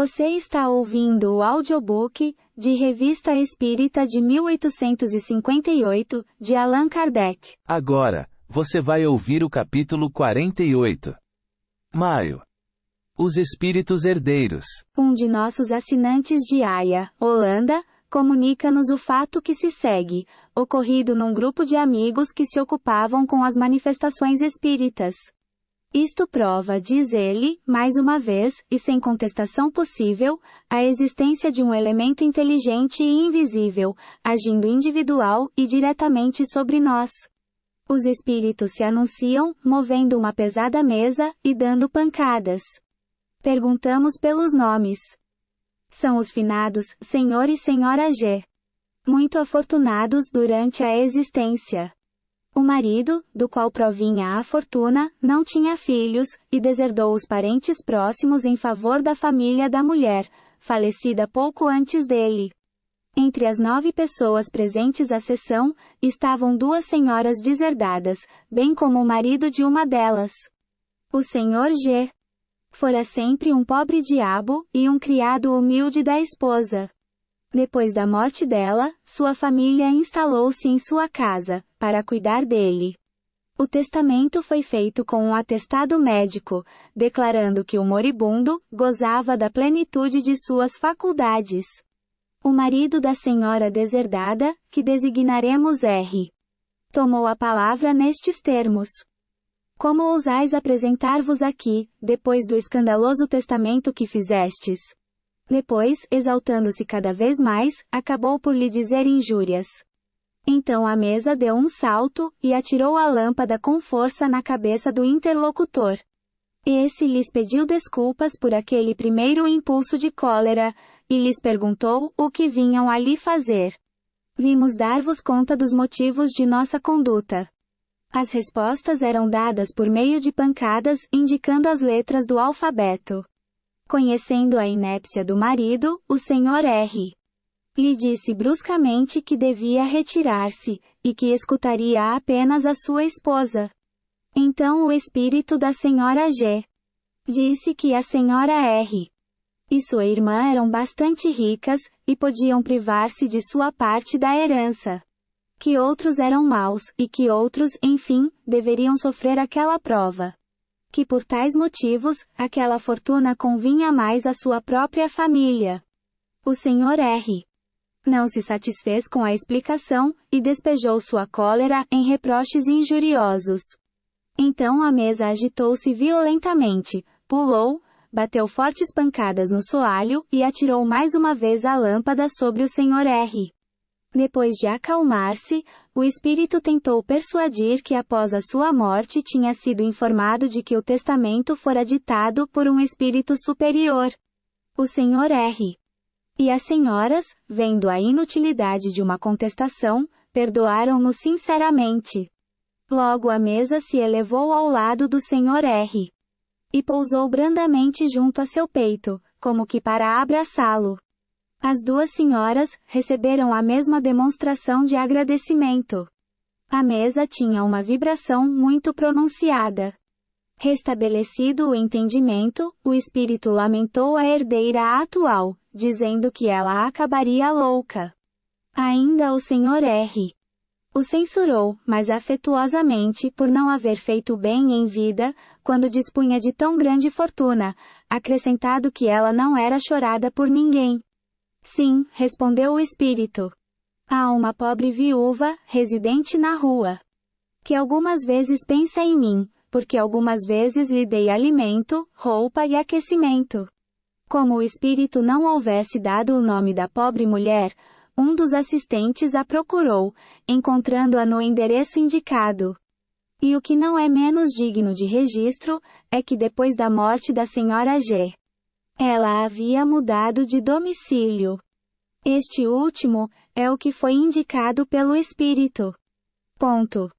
Você está ouvindo o audiobook de Revista Espírita de 1858, de Allan Kardec. Agora, você vai ouvir o capítulo 48. Maio. Os Espíritos Herdeiros. Um de nossos assinantes de Haia, Holanda, comunica-nos o fato que se segue, ocorrido num grupo de amigos que se ocupavam com as manifestações espíritas. Isto prova, diz ele, mais uma vez, e sem contestação possível, a existência de um elemento inteligente e invisível, agindo individual e diretamente sobre nós. Os espíritos se anunciam, movendo uma pesada mesa, e dando pancadas. Perguntamos pelos nomes. São os finados, Senhor e Senhora G. Muito afortunados durante a existência. O marido, do qual provinha a fortuna, não tinha filhos, e deserdou os parentes próximos em favor da família da mulher, falecida pouco antes dele. Entre as 9 pessoas presentes à sessão, estavam 2 senhoras deserdadas, bem como o marido de uma delas. O senhor G. fora sempre um pobre diabo, e um criado humilde da esposa. Depois da morte dela, sua família instalou-se em sua casa, para cuidar dele. O testamento foi feito com um atestado médico, declarando que o moribundo gozava da plenitude de suas faculdades. O marido da senhora deserdada, que designaremos R., tomou a palavra nestes termos. Como ousais apresentar-vos aqui, depois do escandaloso testamento que fizestes? Depois, exaltando-se cada vez mais, acabou por lhe dizer injúrias. Então a mesa deu um salto, e atirou a lâmpada com força na cabeça do interlocutor. Esse lhes pediu desculpas por aquele primeiro impulso de cólera, e lhes perguntou o que vinham ali fazer. Vimos dar-vos conta dos motivos de nossa conduta. As respostas eram dadas por meio de pancadas, indicando as letras do alfabeto. Conhecendo a inépcia do marido, o senhor R. lhe disse bruscamente que devia retirar-se, e que escutaria apenas a sua esposa. Então o espírito da senhora G. disse que a senhora R. e sua irmã eram bastante ricas, e podiam privar-se de sua parte da herança. Que outros eram maus, e que outros, enfim, deveriam sofrer aquela prova. Que por tais motivos, aquela fortuna convinha mais à sua própria família. O senhor R. não se satisfez com a explicação, e despejou sua cólera em reproches injuriosos. Então a mesa agitou-se violentamente, pulou, bateu fortes pancadas no soalho, e atirou mais uma vez a lâmpada sobre o senhor R. Depois de acalmar-se, o espírito tentou persuadir que após a sua morte tinha sido informado de que o testamento fora ditado por um espírito superior. O senhor R. e as senhoras, vendo a inutilidade de uma contestação, perdoaram-no sinceramente. Logo a mesa se elevou ao lado do senhor R. e pousou brandamente junto a seu peito, como que para abraçá-lo. As 2 senhoras receberam a mesma demonstração de agradecimento. A mesa tinha uma vibração muito pronunciada. Restabelecido o entendimento, o espírito lamentou a herdeira atual, dizendo que ela acabaria louca. Ainda o senhor R. o censurou, mas afetuosamente, por não haver feito bem em vida, quando dispunha de tão grande fortuna, acrescentado que ela não era chorada por ninguém. Sim, respondeu o espírito. Há uma pobre viúva, residente na rua, que algumas vezes pensa em mim, porque algumas vezes lhe dei alimento, roupa e aquecimento. Como o espírito não houvesse dado o nome da pobre mulher, um dos assistentes a procurou, encontrando-a no endereço indicado. E o que não é menos digno de registro, é que depois da morte da senhora G. ela havia mudado de domicílio. Este último, é o que foi indicado pelo espírito. Ponto.